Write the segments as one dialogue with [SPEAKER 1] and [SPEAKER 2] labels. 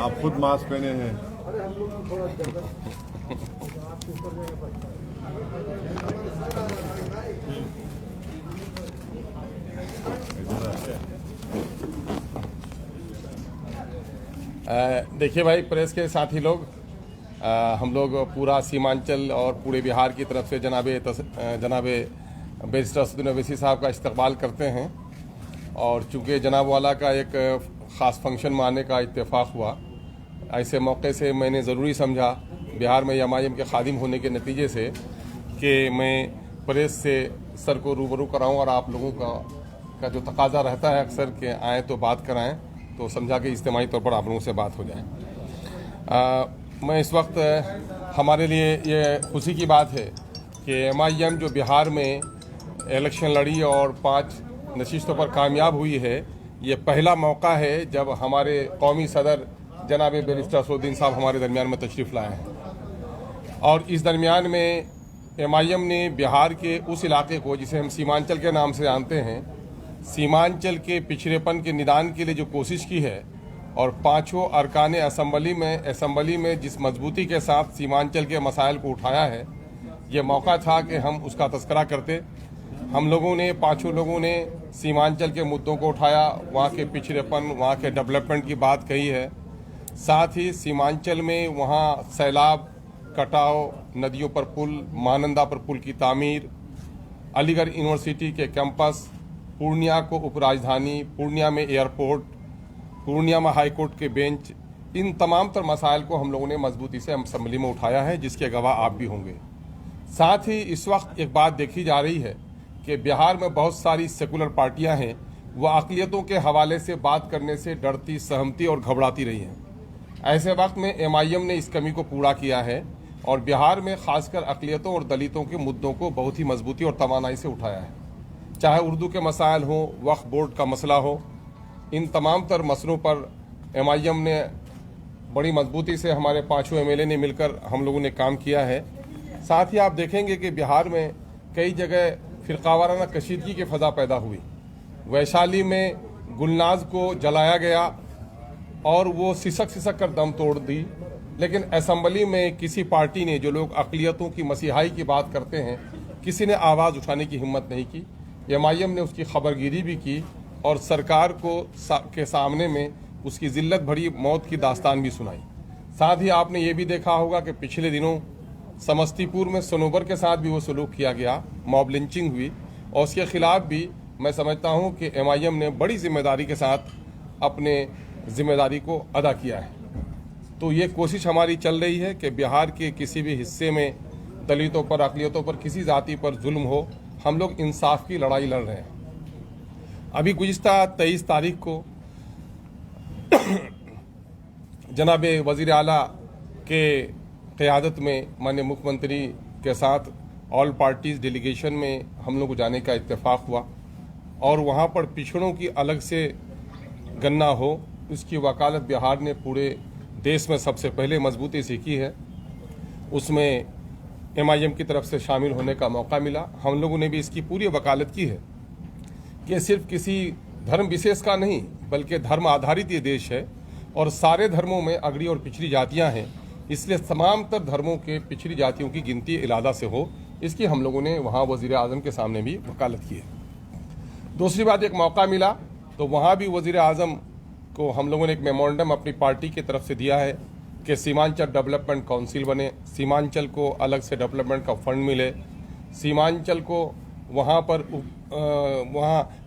[SPEAKER 1] आप खुद मास्क पहने हैं।
[SPEAKER 2] देखिए भाई, प्रेस के साथी लोग, हम लोग पूरा सीमांचल और पूरे बिहार की तरफ से जनाबे बैरिस्टर असदुद्दीन ओवैसी साहब का इस्तकबाल करते हैं। और चूँकि जनाब वाला का एक ख़ास फंक्शन में आने का इत्तेफाक हुआ, ऐसे मौके से मैंने ज़रूरी समझा बिहार में एमआईएम के खादिम होने के नतीजे से कि मैं प्रेस से सर को रूबरू कराऊं और आप लोगों का जो तकाजा रहता है अक्सर कि आएँ तो बात कराएं, तो समझा कि इज्तिमाई तौर पर आप लोगों से बात हो जाए। मैं इस वक्त हमारे लिए ये खुशी की बात है कि एमआईएम जो बिहार में इलेक्शन लड़ी और 5 नशिस्तों पर कामयाब हुई है, ये पहला मौका है जब हमारे कौमी सदर जनाब बैरिस्टर असदुद्दीन साहब हमारे दरमियान में तशरीफ़ लाए हैं। और इस दरमियान में एमआईएम ने बिहार के उस इलाके को जिसे हम सीमांचल के नाम से जानते हैं, सीमांचल के पिछड़ेपन के निदान के लिए जो कोशिश की है और 5 अरकान असम्बली में जिस मजबूती के साथ सीमांचल के मसाइल को उठाया है, ये मौका था कि हम उसका तस्करा करते। हम लोगों ने 5 लोगों ने सीमांचल के मुद्दों को उठाया, वहाँ के पिछड़ेपन, वहाँ के डेवलपमेंट की बात कही है। साथ ही सीमांचल में वहाँ सैलाब, कटाव, नदियों पर पुल, महानंदा पर पुल की तामीर, अलीगढ़ यूनिवर्सिटी के कैंपस, पूर्णिया को उपराजधानी, पूर्णिया में एयरपोर्ट, पूर्णिया में हाई कोर्ट के बेंच, इन तमाम तर मसाइल को हम लोगों ने मजबूती से असम्बली में उठाया है, जिसके गवाह आप भी होंगे। साथ ही इस वक्त एक बात देखी जा रही है कि बिहार में बहुत सारी सेकुलर पार्टियां हैं, वह अक़लियतों के हवाले से बात करने से डरती, सहमती और घबराती रही हैं। ऐसे वक्त में एमआईएम ने इस कमी को पूरा किया है और बिहार में खासकर अक़लियतों और दलितों के मुद्दों को बहुत ही मजबूती और तवानाई से उठाया है। चाहे उर्दू के मसाइल हों, वक्फ बोर्ड का मसला हो, इन तमाम तर मसलों पर एमआईएम ने बड़ी मजबूती से, हमारे 5 एमएलए ने मिलकर हम लोगों ने काम किया है। साथ ही आप देखेंगे कि बिहार में कई जगह फ़िरकावाराना कशीदगी की फ़ज़ा पैदा हुई। वैशाली में गुलनाज को जलाया गया और वो सिसक कर दम तोड़ दी, लेकिन असम्बली में किसी पार्टी ने, जो लोग अक़लियतों की मसीहाई की बात करते हैं, किसी ने आवाज़ उठाने की हिम्मत नहीं की। एमआईएम ने उसकी खबरगिरी भी की और सरकार के सामने में उसकी ज़िल्लत भरी मौत की दास्तान भी सुनाई। साथ ही आपने ये भी देखा होगा कि पिछले दिनों समस्तीपुर में सनोबर के साथ भी वो सलूक किया गया, मॉब लिंचिंग हुई, और उसके ख़िलाफ़ भी मैं समझता हूँ कि एमआईएम ने बड़ी जिम्मेदारी के साथ अपने जिम्मेदारी को अदा किया है। तो ये कोशिश हमारी चल रही है कि बिहार के किसी भी हिस्से में दलितों पर, अक़लियतों पर, किसी जाति पर जुल्म हो, हम लोग इंसाफ की लड़ाई लड़ रहे हैं। अभी गुज़िश्ता 23 तारीख को जनाब वज़ीर आला के क़यादत में माननीय मुख्यमंत्री के साथ ऑल पार्टीज़ डेलीगेशन में हम लोग को जाने का इत्तेफाक हुआ और वहाँ पर पिछड़ों की अलग से गणना हो, उसकी वकालत बिहार ने पूरे देश में सबसे पहले मजबूती से की है। उसमें एमआईएम की तरफ से शामिल होने का मौका मिला। हम लोगों ने भी इसकी पूरी वकालत की है कि सिर्फ किसी धर्म विशेष का नहीं, बल्कि धर्म आधारित ये देश है और सारे धर्मों में अगड़ी और पिछड़ी जातियां हैं, इसलिए तमाम तर धर्मों के पिछड़ी जातियों की गिनती इलादा से हो, इसकी हम लोगों ने वहाँ वज़ीर आज़म के सामने भी वकालत की है। दूसरी बात, एक मौका मिला तो वहाँ भी वज़ीर आज़म को हम लोगों ने एक मेमोरेंडम अपनी पार्टी की तरफ से दिया है कि सीमांचल डेवलपमेंट काउंसिल बने, सीमांचल को अलग से डेवलपमेंट का फंड मिले, सीमांचल को वहाँ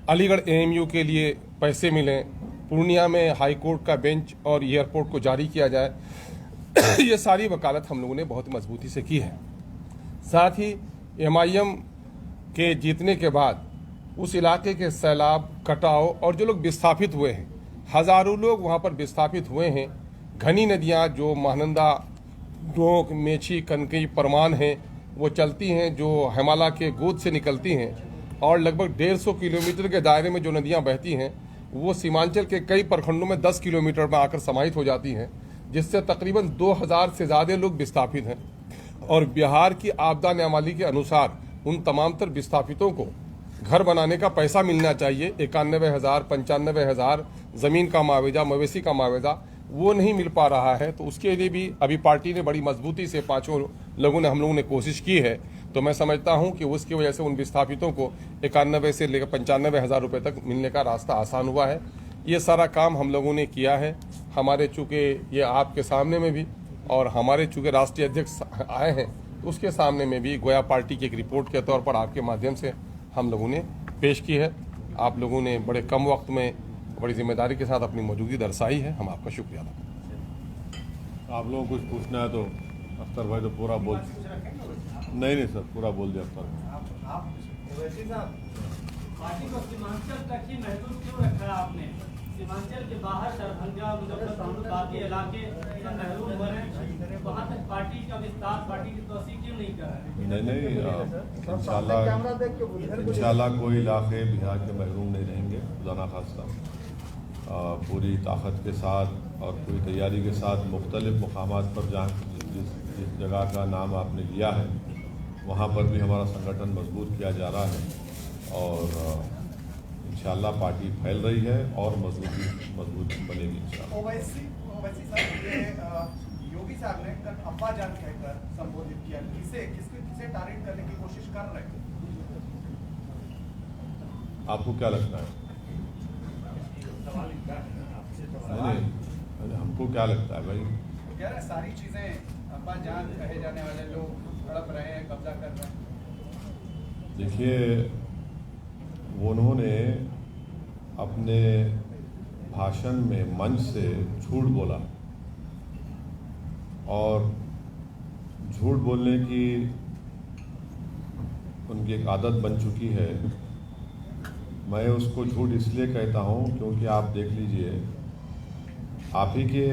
[SPEAKER 2] अलीगढ़ एएमयू के लिए पैसे मिलें, पूर्णिया में हाई कोर्ट का बेंच और एयरपोर्ट को जारी किया जाए। ये सारी वकालत हम लोगों ने बहुत मजबूती से की है। साथ ही एमआईएम के जीतने के बाद उस इलाके के सैलाब, कटाव और जो लोग विस्थापित हुए हैं, हज़ारों लोग वहाँ पर विस्थापित हुए हैं। घनी नदियाँ जो महानंदा, डोंक, मेची, कनकई, परमान हैं, वो चलती हैं, जो हिमालय के गोद से निकलती हैं, और लगभग 150 किलोमीटर के दायरे में जो नदियाँ बहती हैं, वो सीमांचल के कई प्रखंडों में 10 किलोमीटर में आकर समाहित हो जाती हैं, जिससे तकरीबन 2000 से ज़्यादा लोग विस्थापित हैं। और बिहार की आपदा न्यायालय के अनुसार उन तमाम तर विस्थापितों को घर बनाने का पैसा मिलना चाहिए। 91,000, 95,000 ज़मीन का मुआवजा, मवेशी का मुआवजा, वो नहीं मिल पा रहा है, तो उसके लिए भी अभी पार्टी ने बड़ी मजबूती से पांचों लोगों ने हम लोगों ने कोशिश की है। तो मैं समझता हूं कि उसकी वजह से उन विस्थापितों को 91 से लेकर 95 हज़ार रुपये तक मिलने का रास्ता आसान हुआ है। ये सारा काम हम लोगों ने किया है। हमारे चूँकि ये आपके सामने में भी और हमारे चूँकि राष्ट्रीय अध्यक्ष आए हैं, उसके सामने में भी गोया पार्टी की एक रिपोर्ट के तौर पर आपके माध्यम से हम लोगों ने पेश की है। आप लोगों ने बड़े कम वक्त में बड़ी जिम्मेदारी के साथ अपनी मौजूदगी दर्शाई है। हम आपका शुक्रिया अदा करते हैं।
[SPEAKER 1] आप लोगों को कुछ पूछना है तो अख्तर भाई तो पूरा बोल नहीं सर पूरा बोल दिया अख्तर
[SPEAKER 3] पार्टी को सीमांचल तक ही महदूद क्यों रखा है आपने? सीमांचल के बाहर दरभंगा, मुजफ्फरपुर, बाकी इलाके महरूम हो रहे हैं, वहाँ तक पार्टी का विस्तार, पार्टी की तोसी क्यों नहीं कर रहे?
[SPEAKER 1] नहीं इंशाल्लाह कोई इलाके बिहार के महरूम नहीं रहेंगे, खुदा ना खास्ता। पूरी ताकत के साथ और पूरी तैयारी के साथ मुख्तलिफ मुकामात पर जहाँ जिस जगह का नाम आपने लिया है वहाँ पर भी हमारा संगठन मजबूत किया जा रहा है और इंशाल्लाह पार्टी फैल रही है और मजबूत बनेगी इंशाल्लाह।
[SPEAKER 4] ओवैसी साहब, ये योगी साहब ने कल अब्बा जान कहकर संबोधित किया, किसे टारगेट करने की कोशिश कर रहे हैं?
[SPEAKER 1] आपको क्या लगता है? नहीं, हमको क्या लगता है भाई?
[SPEAKER 4] कह रहे सारी चीजें अब्बा जान कहे जाने वाले लोग हड़प रहे हैं, कब्जा कर रहे हैं।
[SPEAKER 1] देखिए, वो उन्होंने अपने भाषण में मंच से झूठ बोला और झूठ बोलने की उनकी एक आदत बन चुकी है। मैं उसको झूठ इसलिए कहता हूँ क्योंकि आप देख लीजिए, आप ही के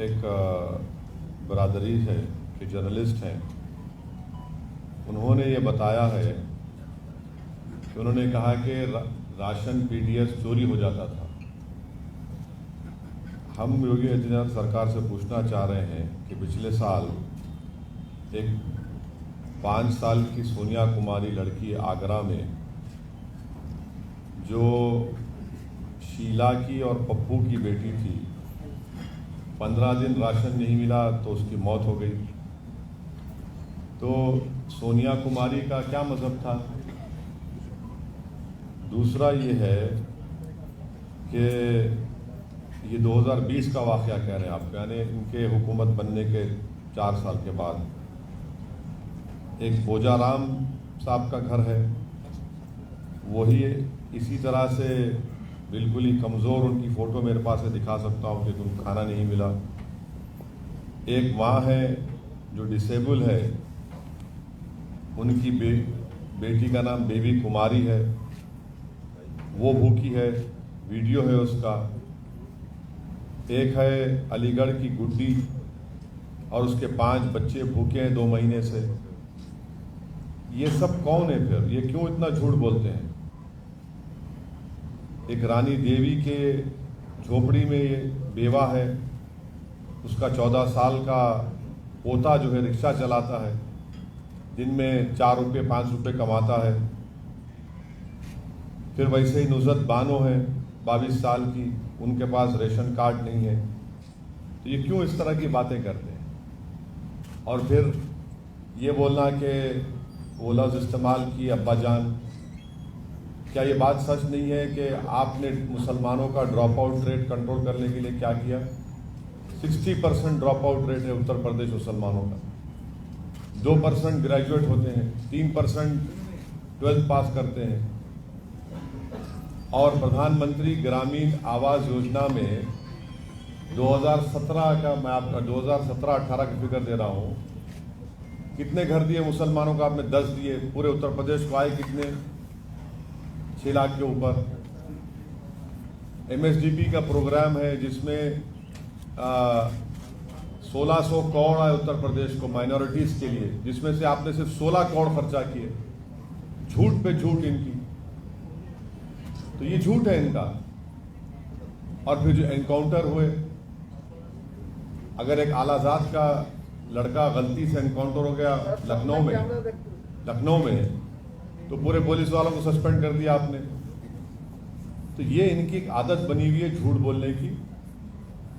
[SPEAKER 1] एक बरादरी है कि जर्नलिस्ट हैं, उन्होंने ये बताया है कि उन्होंने कहा कि राशन पीडीएस चोरी हो जाता था। हम योगी आदित्यनाथ सरकार से पूछना चाह रहे हैं कि पिछले साल एक 5 साल की सोनिया कुमारी लड़की आगरा में जो शीला की और पप्पू की बेटी थी, 15 दिन राशन नहीं मिला तो उसकी मौत हो गई। तो सोनिया कुमारी का क्या मजहब था? दूसरा ये है कि ये 2020 का वाक़या कह रहे हैं आप, यानी इनके हुकूमत बनने के 4 साल के बाद एक बोजाराम साहब का घर है, वही इसी तरह से बिल्कुल ही कमज़ोर, उनकी फ़ोटो मेरे पास है, दिखा सकता हूँ कि तुम खाना नहीं मिला। एक माँ है जो डिसेबल है, उनकी बेटी का नाम बेबी कुमारी है, वो भूखी है, वीडियो है उसका। एक है अलीगढ़ की गुड्डी और उसके 5 बच्चे भूखे हैं 2 महीने से। ये सब कौन है फिर? ये क्यों इतना झूठ बोलते हैं? एक रानी देवी के झोपड़ी में ये बेवा है, उसका 14 साल का पोता जो है रिक्शा चलाता है, दिन में 4 रुपये 5 रुपये कमाता है। फिर वैसे ही नुज़रत बानो है 22 साल की, उनके पास रेशन कार्ड नहीं है। तो ये क्यों इस तरह की बातें करते हैं? और फिर ये बोलना कि वो लफ्ज़ इस्तेमाल की अब्बा जान। क्या ये बात सच नहीं है कि आपने मुसलमानों का ड्रॉप आउट रेट कंट्रोल करने के लिए क्या किया? 60% ड्रॉप आउट रेट है उत्तर प्रदेश मुसलमानों का, 2% ग्रेजुएट होते हैं, 3% 12th पास करते हैं। और प्रधानमंत्री ग्रामीण आवास योजना में 2017 का, मैं आपका 2017-18 की फिगर दे रहा हूँ, कितने घर दिए मुसलमानों का? आपने 10 दिए। पूरे उत्तर प्रदेश को आए कितने? 6 लाख के ऊपर। MSDP का प्रोग्राम है जिसमें 1600 करोड़ आए उत्तर प्रदेश को माइनॉरिटीज़ के लिए, जिसमें से आपने सिर्फ 16 करोड़ खर्चा किए। झूठ पे झूठ इनकी। तो ये झूठ है इनका। और फिर जो एनकाउंटर हुए, अगर एक आलाजाद का लड़का गलती से एनकाउंटर हो गया लखनऊ में तो पूरे पुलिस वालों को सस्पेंड कर दिया आपने। तो ये इनकी एक आदत बनी हुई है झूठ बोलने की।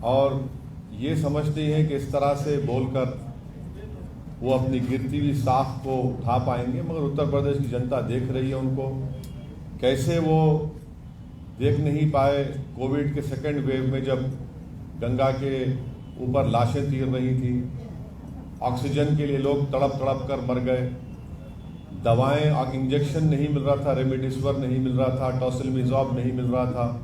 [SPEAKER 1] और ये समझते हैं कि इस तरह से बोलकर वो अपनी गिरती हुई साख को उठा पाएंगे, मगर उत्तर प्रदेश की जनता देख रही है उनको, कैसे वो देख नहीं पाए कोविड के सेकेंड वेव में जब गंगा के ऊपर लाशें तीर रही थी, ऑक्सीजन के लिए लोग तड़प तड़प कर मर गए, दवाएं और इंजेक्शन नहीं मिल रहा था, रेमडेसिविर नहीं मिल रहा था, टोसिलमिज़ोब नहीं मिल रहा था,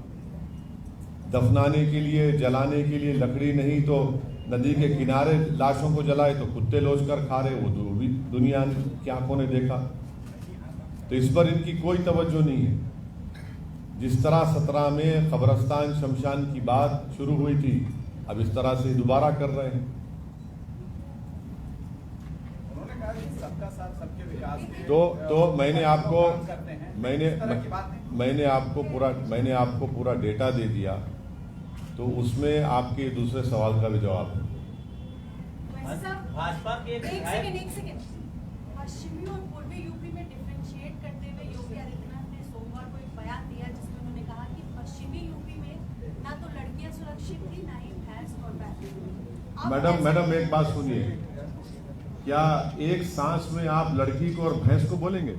[SPEAKER 1] दफनाने के लिए जलाने के लिए लकड़ी नहीं, तो नदी के किनारे लाशों को जलाए तो कुत्ते लोच कर खा रहे, वो भी दुनिया की आंखों ने देखा। तो इस पर इनकी कोई तवज्जो नहीं है। जिस तरह 17 में कब्रस्तान शमशान की बात शुरू हुई थी, अब इस तरह से दोबारा कर रहे हैं।
[SPEAKER 4] उन्होंने कहा कि सबका साथ सबके विकास के
[SPEAKER 1] तो मैंने आपको
[SPEAKER 4] काम करते हैं। इस तरह की बात नहीं।
[SPEAKER 1] मैंने आपको पूरा डेटा दे दिया, तो उसमें आपके दूसरे सवाल का भी जवाब है।
[SPEAKER 5] भाजपा के
[SPEAKER 6] एक सेकंड पश्चिमी और पूर्वी यूपी में डिफरेंशिएट करते हुए योगी आदित्यनाथ ने सोमवार को एक बयान दिया जिसमें उन्होंने कहा कि पश्चिमी यूपी में ना तो लड़कियां सुरक्षित थी ना ही भैंस और बैल।
[SPEAKER 1] मैडम एक बात सुनिए, क्या एक सांस में आप लड़की को और भैंस को बोलेंगे?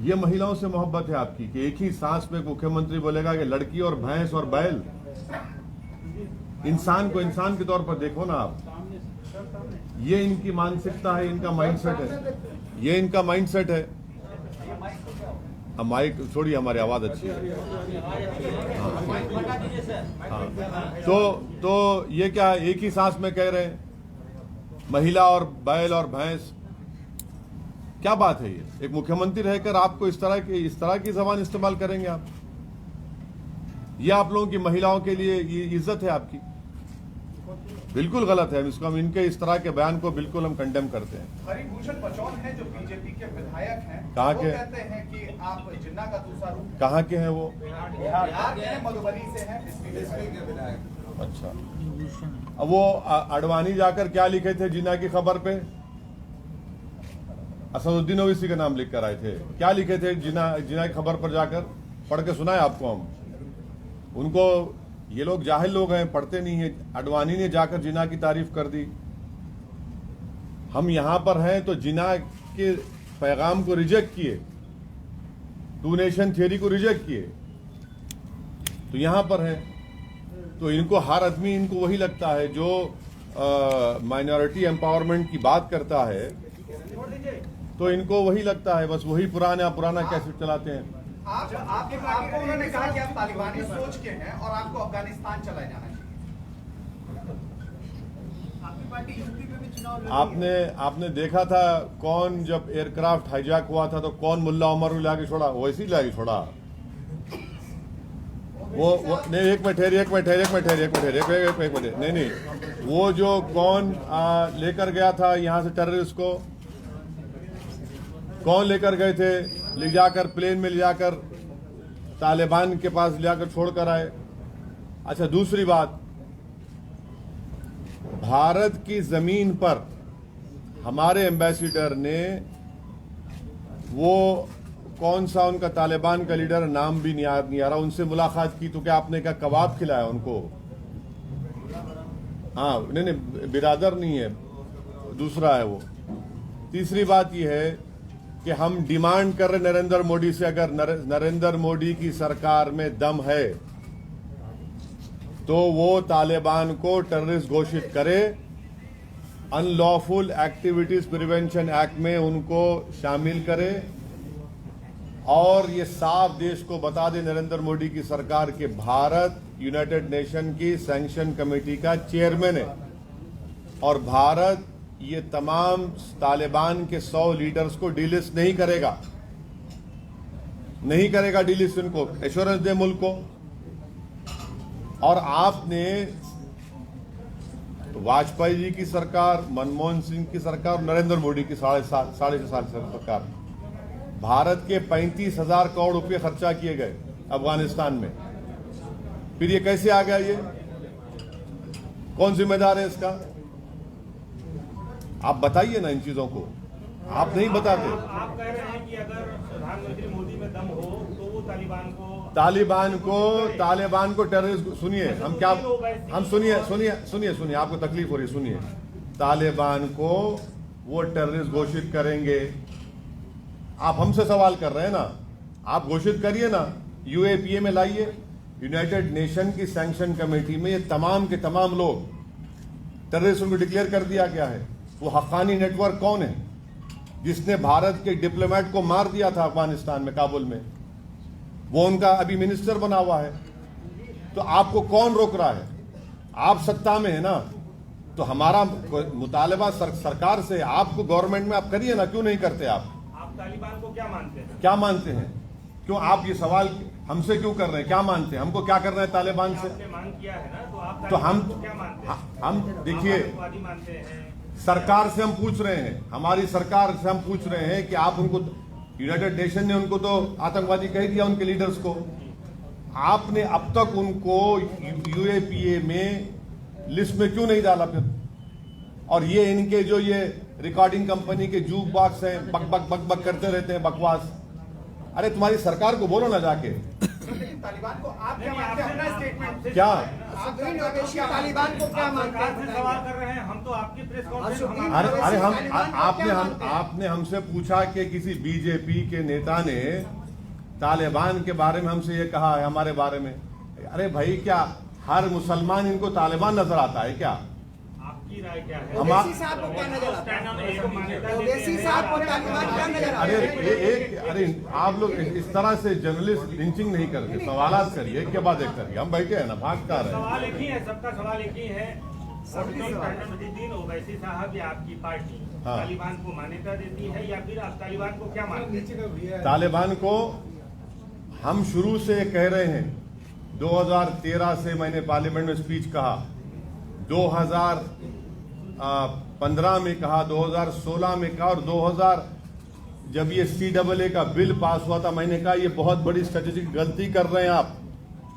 [SPEAKER 1] ये महिलाओं से मोहब्बत है आपकी कि एक ही सांस में मुख्यमंत्री बोलेगा कि लड़की और भैंस और बैल? इंसान को इंसान के तौर पर देखो ना आप। ये इनकी मानसिकता है, इनका माइंडसेट है, ये इनका माइंडसेट है। अब माइक छोड़िए, हमारी आवाज अच्छी है। हाँ। तो ये क्या एक ही सांस में कह रहे हैं महिला और बैल और भैंस? क्या बात है ये? एक मुख्यमंत्री रहकर आपको इस तरह की जबान इस्तेमाल करेंगे आप? ये आप लोगों की महिलाओं के लिए ये इज्जत है आपकी? बिल्कुल गलत है। हम इनके इस तरह के बयान को बिल्कुल हम कंडेम करते हैं।
[SPEAKER 4] हरिभूषण बचौल हैं जो बीजेपी के विधायक हैं,
[SPEAKER 1] कहाँ
[SPEAKER 4] वो
[SPEAKER 1] के?
[SPEAKER 4] कहते हैं कि आप जिन्ना का दूसरा रूप।
[SPEAKER 1] कहाँ के हैं वो?
[SPEAKER 4] बिहार के हैं, मधुबनी से हैं, बीएसपी के विधायक।
[SPEAKER 1] अच्छा, अब वो अडवाणी जाकर क्या लिखे थे जिन्ना की खबर पे? असदुद्दीन ओवैसी का नाम लिख कर आए थे। क्या लिखे थे जिन्ना की खबर पर जाकर? पढ़ के सुनाए आपको हम। उनको, ये लोग जाहिल लोग हैं, पढ़ते नहीं है। अडवाणी ने जाकर जिन्ना की तारीफ कर दी। हम यहां पर हैं तो जिन्ना के पैगाम को रिजेक्ट किए, टू नेशन थियरी को रिजेक्ट किए, तो यहां पर है। तो इनको हर आदमी इनको वही लगता है जो माइनॉरिटी एम्पावरमेंट की बात करता है, तो इनको वही लगता है, बस वही पुराना कैसेट चलाते हैं।
[SPEAKER 4] आपको उन्होंने कहा कि आप तालिबानी सोच के हैं और आपको अफगानिस्तान चला जाना चाहिए। आपकी पार्टी यूपी में भी चुनाव लड़ी है।
[SPEAKER 1] आपने देखा था कौन, जब एयरक्राफ्ट हाईजैक हुआ था तो कौन मुल्ला उमर लाके छोड़ा? वैसे ही लाके छोड़ा वो नहीं। एक मिनट नहीं, वो जो कौन लेकर गया था यहाँ से टेररिस्ट को, कौन लेकर गए थे? ले जाकर प्लेन में ले जाकर तालिबान के पास ले जाकर छोड़कर आए। अच्छा, दूसरी बात, भारत की जमीन पर हमारे एम्बेसडर ने वो कौन सा उनका तालिबान का लीडर, नाम भी नहीं आ रहा, उनसे मुलाकात की। तो क्या आपने क्या कबाब खिलाया उनको? हाँ, नहीं, बिरादर नहीं है, दूसरा है वो। तीसरी बात यह है कि हम डिमांड कर रहे नरेंद्र मोदी से, अगर नरेंद्र मोदी की सरकार में दम है तो वो तालिबान को टेररिस्ट घोषित करे, अनलॉफुल एक्टिविटीज प्रिवेंशन एक्ट में उनको शामिल करे, और ये साफ देश को बता दे नरेंद्र मोदी की सरकार के भारत यूनाइटेड नेशन की सैंक्शन कमेटी का चेयरमैन है, और भारत ये तमाम तालिबान के 100 लीडर्स को डिलिस्ट नहीं करेगा डिलिस्ट। इनको एश्योरेंस दे मुल्क को। और आपने वाजपेयी जी की सरकार, मनमोहन सिंह की सरकार, नरेंद्र मोदी की साढ़े छह साल सरकार, भारत के 35,000 करोड़ रुपए खर्चा किए गए अफगानिस्तान में। फिर ये कैसे आ गया? ये कौन जिम्मेदार है इसका? आप बताइए ना इन चीजों को, आप नहीं बताते।
[SPEAKER 7] आप कह रहे हैं कि अगर प्रधानमंत्री मोदी में दम हो तो वो तालिबान को
[SPEAKER 1] तालिबान को टेररिस्ट, सुनिए हम क्या, हम सुनिए आपको तकलीफ हो रही है, सुनिए। तालिबान को वो टेररिस्ट घोषित करेंगे। आप हमसे सवाल कर रहे हैं ना, आप घोषित करिए ना, यूएपीए में लाइए, यूनाइटेड नेशन की सैंक्शन कमेटी में ये तमाम के तमाम लोग टेररिस्ट उनको डिक्लेयर कर दिया गया है। वो हक्कानी नेटवर्क कौन है जिसने भारत के डिप्लोमेट को मार दिया था अफगानिस्तान में, काबुल में? वो उनका अभी मिनिस्टर बना हुआ है। तो आपको कौन रोक रहा है? आप सत्ता में है ना, तो हमारा मुतालबा सरकार से, आपको गवर्नमेंट में आप करिए ना, क्यों नहीं करते आप
[SPEAKER 5] तालिबान को क्या मानते हैं?
[SPEAKER 1] क्या मानते हैं? क्यों आप ये सवाल हमसे क्यों कर रहे हैं? क्या मानते हैं? हमको क्या करना है तालिबान से?
[SPEAKER 5] आपने मांग किया है ना, तो आप
[SPEAKER 1] तो हम
[SPEAKER 5] को क्या मानते हैं?
[SPEAKER 1] हम देखिए,
[SPEAKER 5] आतंकवादी मानते हैं?
[SPEAKER 1] सरकार से हम पूछ रहे हैं, हमारी सरकार से हम पूछ रहे हैं कि आप उनको, यूनाइटेड नेशन ने उनको तो आतंकवादी कह दिया, उनके लीडर्स को। आपने अब तक उनको यूएपीए में लिस्ट में क्यों नहीं डाला फिर? और ये इनके जो ये रिकॉर्डिंग कंपनी के जूक बॉक्स हैं, बक बक बक बक करते रहते हैं, बकवास। अरे तुम्हारी सरकार को बोलो ना जाके।
[SPEAKER 4] लेकिन तालिबान को आप क्या मानते हैं? अपना स्टेटमेंट
[SPEAKER 1] क्या
[SPEAKER 4] सुप्रीम ओवैसी तालिबान को क्या मानते
[SPEAKER 5] सरकार से सवाल
[SPEAKER 4] हैं?
[SPEAKER 5] कर रहे हैं, हम तो आपकी प्रेस कॉन्फ्रेंस
[SPEAKER 1] अरे आपने हमसे पूछा कि किसी बीजेपी के नेता ने तालिबान के बारे में हमसे ये कहा है, हमारे बारे में। अरे भाई, क्या हर मुसलमान इनको तालिबान नजर आता है क्या?
[SPEAKER 5] आपकी राय क्या है?
[SPEAKER 4] ओवैसी साहब को क्या नजर आता है? ओवैसी साहब को तालिबान क्या नजर आता है?
[SPEAKER 1] अरे आप लोग इस तरह से जर्नलिस्ट लिंचिंग नहीं करते, सवालात करिए, क्या बात करिए। हम बैठे हैं ना, भाग कर रहे हैं।
[SPEAKER 5] सवाल एक ही है, सबका सवाल एक ही है। ओवैसी साहब या आपकी पार्टी
[SPEAKER 1] हाँ।
[SPEAKER 5] तालिबान को मान्यता देती है या फिर आप तालिबान को क्या मानते हैं?
[SPEAKER 1] तालिबान को हम शुरू से कह रहे हैं, 2013 से मैंने पार्लियामेंट में स्पीच कहा, 2015 में कहा, 2016 में कहा, और 2000 जब ये CAA का बिल पास हुआ था, मैंने कहा ये बहुत बड़ी स्ट्रेटेजिक गलती कर रहे हैं आप।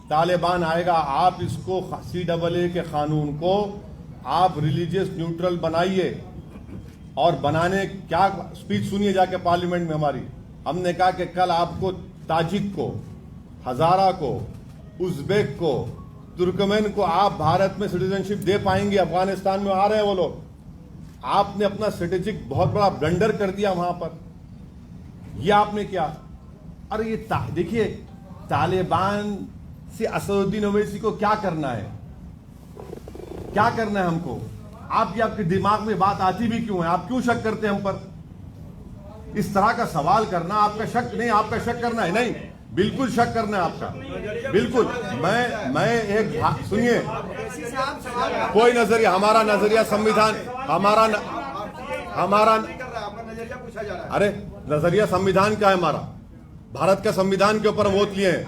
[SPEAKER 1] तालिबान आएगा, आप इसको CAA के कानून को आप रिलीजियस न्यूट्रल बनाइए। और बनाने क्या स्पीच सुनिए जाके पार्लियामेंट में हमारी। हमने कहा कि कल आपको ताजिक को, हजारा को, उज्बेक को, तुर्कमेन को आप भारत में सिटीजनशिप दे पाएंगे? अफगानिस्तान में आ रहे हैं वो लोग। आपने अपना स्ट्रेटेजिक बहुत बड़ा ब्लंडर कर दिया वहां पर। ये आपने क्या? अरे ये देखिए, तालिबान से असदुद्दीन ओवैसी को क्या करना है? क्या करना है हमको? आपके दिमाग में बात आती भी क्यों है? आप क्यों शक करते हैं हम पर? इस तरह का सवाल करना आपका शक नहीं, आपका शक करना है नहीं, बिल्कुल शक करना है आपका, बिल्कुल। मैं एक सुनिए, कोई नजरिया, हमारा नजरिया संविधान, हमारा अरे नजरिया संविधान का है हमारा, भारत का संविधान के ऊपर वोट लिए हैं।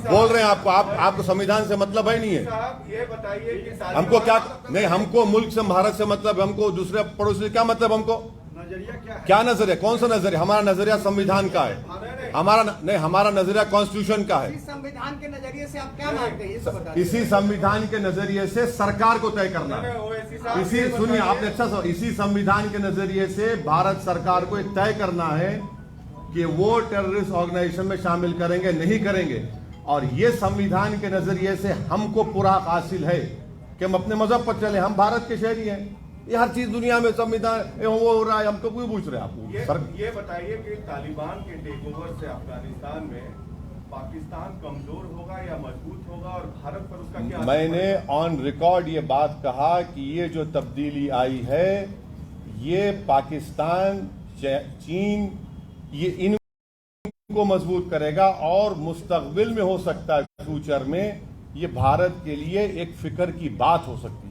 [SPEAKER 1] बोल रहे हैं आपको संविधान से मतलब है नहीं है?
[SPEAKER 4] ये बताइए कि
[SPEAKER 1] हमको क्या नहीं, हमको मुल्क से, भारत से मतलब, हमको दूसरे पड़ोसी से क्या मतलब? हमको
[SPEAKER 4] नजरिया
[SPEAKER 1] क्या नजरिया? कौन सा नजरिया? हमारा नजरिया संविधान का है, हमारा नजरिया कॉन्स्टिट्यूशन का है।
[SPEAKER 4] संविधान के नजरिए से आप क्या मानते हैं?
[SPEAKER 1] इसी संविधान के नजरिए से सरकार को तय करना है। इसी, सुनिए आपने अच्छा, इसी संविधान के नजरिए से भारत सरकार को एक तय करना है कि वो टेररिस्ट ऑर्गेनाइजेशन में शामिल करेंगे नहीं करेंगे। और ये संविधान के नजरिए से हमको पूरा हासिल है कि हम अपने मजहब पर चले, हम भारत के शहरी हैं। ये हर चीज दुनिया में संविधान वो हो रहा है, हमको क्यों पूछ रहे हैं आप?
[SPEAKER 7] ये बताइए कि तालिबान के टेक ओवर से अफगानिस्तान में पाकिस्तान कमजोर होगा या मजबूत होगा, और भारत पर उसका क्या?
[SPEAKER 1] मैंने ऑन रिकॉर्ड ये बात कहा कि ये जो तब्दीली आई है, ये पाकिस्तान, चीन, ये इनको मजबूत करेगा, और मुस्तकबिल में हो सकता है, फ्यूचर में ये भारत के लिए एक फिक्र की बात हो सकती है।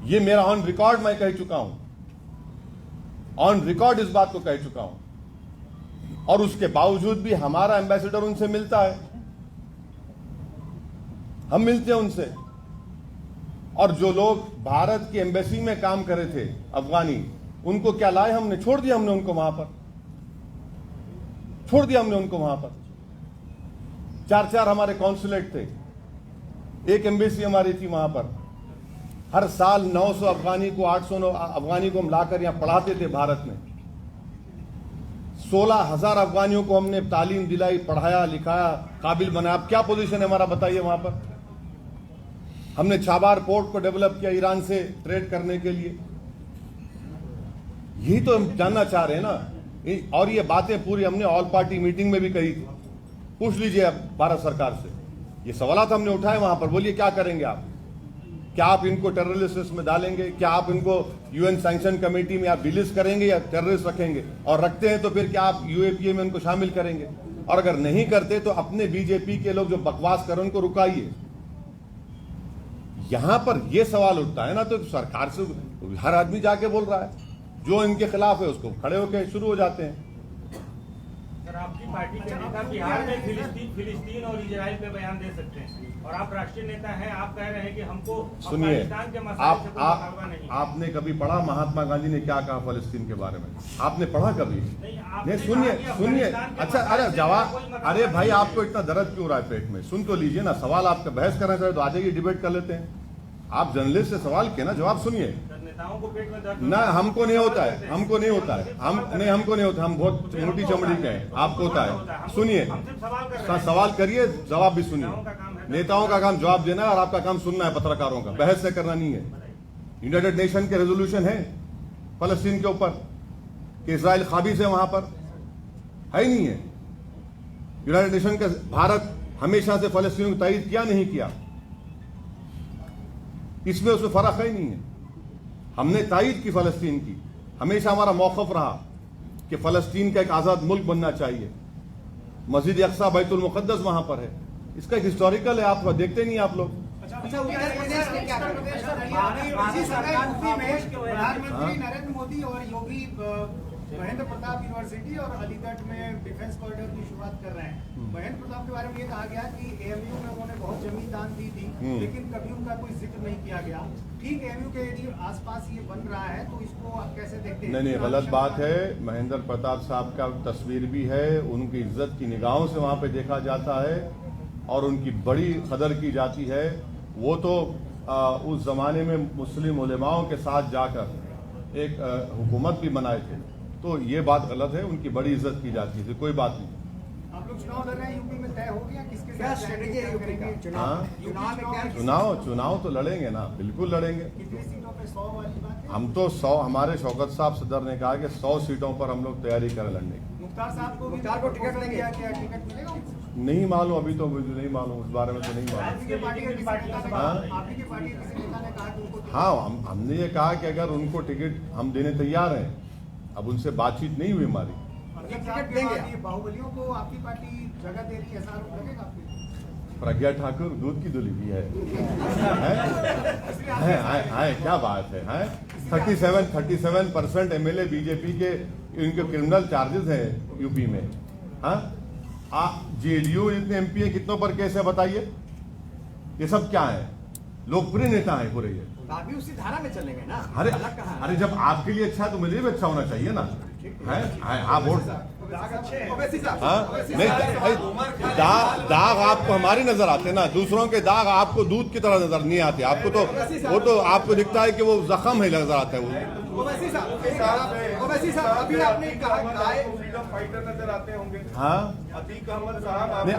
[SPEAKER 1] ये मेरा ऑन रिकॉर्ड मैं कह चुका हूं, ऑन रिकॉर्ड इस बात को कह चुका हूं। और उसके बावजूद भी हमारा एम्बेसडर उनसे मिलता है, हम मिलते हैं उनसे। और जो लोग भारत की एम्बेसी में काम कर रहे थे अफगानी, उनको क्या लाए हमने? छोड़ दिया हमने उनको वहां पर, छोड़ दिया हमने उनको वहां पर। 4 हमारे कॉन्सुलेट थे, एक एम्बेसी हमारी थी वहां पर। हर साल 900 अफगानी को, 800 अफगानी को हम लाकर यहां पढ़ाते थे भारत में। 16,000 अफगानियों को हमने तालीम दिलाई, पढ़ाया, लिखाया, काबिल बनाया। अब क्या पोजीशन है हमारा बताइए वहां पर? हमने छाबार पोर्ट को डेवलप किया ईरान से ट्रेड करने के लिए। यही तो हम जानना चाह रहे हैं ना। और ये बातें पूरी हमने ऑल पार्टी मीटिंग में भी कही थी। पूछ लीजिए अब भारत सरकार से, ये सवालात हमने उठाए वहां पर। बोलिए क्या करेंगे आप? क्या आप इनको टेररिस्ट लिस्ट में डालेंगे? क्या आप इनको यूएन सैंक्शन कमेटी में आप डिलिस्ट करेंगे या टेररिस्ट रखेंगे? और रखते हैं तो फिर क्या आप यूएपीए में उनको शामिल करेंगे? और अगर नहीं करते तो अपने बीजेपी के लोग जो बकवास कर उनको रुकाइए। यहां पर यह सवाल उठता है ना, तो सरकार से हर आदमी जाके बोल रहा है, जो इनके खिलाफ है उसको खड़े होकर शुरू हो जाते हैं।
[SPEAKER 5] सर, आपकी पार्टी के नेता बिहार में फिलिस्तीन और इजराइल पे बयान दे सकते हैं, और आप राष्ट्रीय नेता हैं, आप कह रहे हैं कि हमको
[SPEAKER 1] सुनिए,
[SPEAKER 5] अफगानिस्तान के मसले से कोई मुकाबला नहीं।
[SPEAKER 1] आपने कभी पढ़ा महात्मा गांधी ने क्या कहा फलस्तीन के बारे में? आपने पढ़ा कभी? नहीं, सुनिए। अच्छा, अरे जवाब, अरे भाई आपको इतना दर्द क्यों रहा है पेट में? सुन तो लीजिए ना। सवाल आपका बहस करना चाहे तो आ जाइए, डिबेट कर लेते हैं। आप जर्नलिस्ट से सवाल किए ना, जवाब सुनिए
[SPEAKER 5] नेताओं को पेट में दर्द
[SPEAKER 1] ना। हमको नहीं होता है, हमको नहीं होता है, हमको नहीं होता। हम बहुत मोटी चमड़ी के हैं, आपको होता है। सुनिए, सवाल करिए, जवाब भी सुनिए। नेताओं का काम जवाब देना है और आपका काम सुनना है, पत्रकारों का बहस से करना नहीं है। यूनाइटेड नेशन के रेजोल्यूशन है फलस्तीन के ऊपर कि इजराइल काबिज है, वहां पर है ही नहीं है। यूनाइटेड नेशन के भारत हमेशा से फलस्तीन को तायद किया नहीं किया, इसमें उसमें फर्क है ही नहीं है। हमने तायद की फलस्तीन की, हमेशा हमारा मौक़िफ़ रहा कि फलस्तीन का एक आज़ाद मुल्क बनना चाहिए। मस्जिद अक्सा बैतुल मुक़द्दस वहां पर है, इसका एक हिस्टोरिकल है, आप देखते नहीं आप लोग।
[SPEAKER 4] प्रधानमंत्री नरेंद्र मोदी और योगी महेंद्र प्रताप यूनिवर्सिटी और अलीगढ़ में डिफेंस कॉरिडोर की शुरुआत कर रहे हैं। महेंद्र प्रताप के बारे में ये कहा गया कि एएमयू में उन्होंने बहुत जमीन दान दी थी, लेकिन कभी उनका कोई जिक्र नहीं किया गया। ठीक, एएमयू के एरिया आसपास ये बन रहा है, तो इसको आप कैसे देखते हैं?
[SPEAKER 1] नहीं, गलत बात है। महेंद्र प्रताप साहब का तस्वीर भी है, उनकी इज्जत की निगाहों से वहां पे देखा जाता है और उनकी बड़ी कदर की जाती है। वो तो उस जमाने में मुस्लिम उलेमाओं के साथ जाकर एक हुकूमत भी बनाए थे, तो ये बात गलत है। उनकी बड़ी इज्जत की जाती है, कोई बात नहीं।
[SPEAKER 4] आप लोग चुनाव लड़ रहे हैं, यूपी में तय हो गया किसके साथ स्ट्रेटेजी है यूपी का?
[SPEAKER 1] चुनाव तो लड़ेंगे ना, बिल्कुल लड़ेंगे।
[SPEAKER 4] कितनी सीटों पे? 100 वाली बात है?
[SPEAKER 1] हम तो 100, हमारे शौकत साहब सदर ने कहा कि 100 सीटों पर हम लोग तैयारी करें लड़ने की।
[SPEAKER 4] मुख्तार साहब को टिकट देंगे? क्या टिकट मिलेगा?
[SPEAKER 1] नहीं मालूम, अभी तो मुझे नहीं मालूम, उस बारे में तो नहीं मालूम।
[SPEAKER 4] आपकी पार्टी के किसी नेता ने कहा कि उनको
[SPEAKER 1] हाँ, हमने ये कहा कि अगर उनको टिकट हम देने तैयार हैं। अब उनसे बातचीत नहीं हुई हमारी।
[SPEAKER 4] टिकट देंगे? बाहुबलियों को आपकी पार्टी जगह दे रही है, ऐसा आरोप लगेगा आपके?
[SPEAKER 1] प्रज्ञा ठाकुर दूध की दुली भी है, क्या बात है? 37% एमएलए बीजेपी के, इनके क्रिमिनल चार्जेस हैं यूपी में। हाँ, जेडीयू इतने एमपी है, कितनों पर केस है बताइए? ये सब क्या है? लोकप्रिय नेता है पूरे ये।
[SPEAKER 4] आप भी उसी धारा में चलेंगे ना?
[SPEAKER 1] अरे जब आपके लिए अच्छा है तो मुझे भी अच्छा होना चाहिए ना। आप वोट दाग आपको हमारी नजर आते ना, दूसरों के दाग आपको दूध की तरह नजर नहीं आते। आपको तो वो तो आपको दिखता है कि वो जख्म है, नजर आता है वो।
[SPEAKER 4] अभी आपने कहा
[SPEAKER 7] फ्रीडम फाइटर नजर आते होंगे।
[SPEAKER 1] हाँ,
[SPEAKER 7] अतीक अहमद साहब
[SPEAKER 1] नहीं,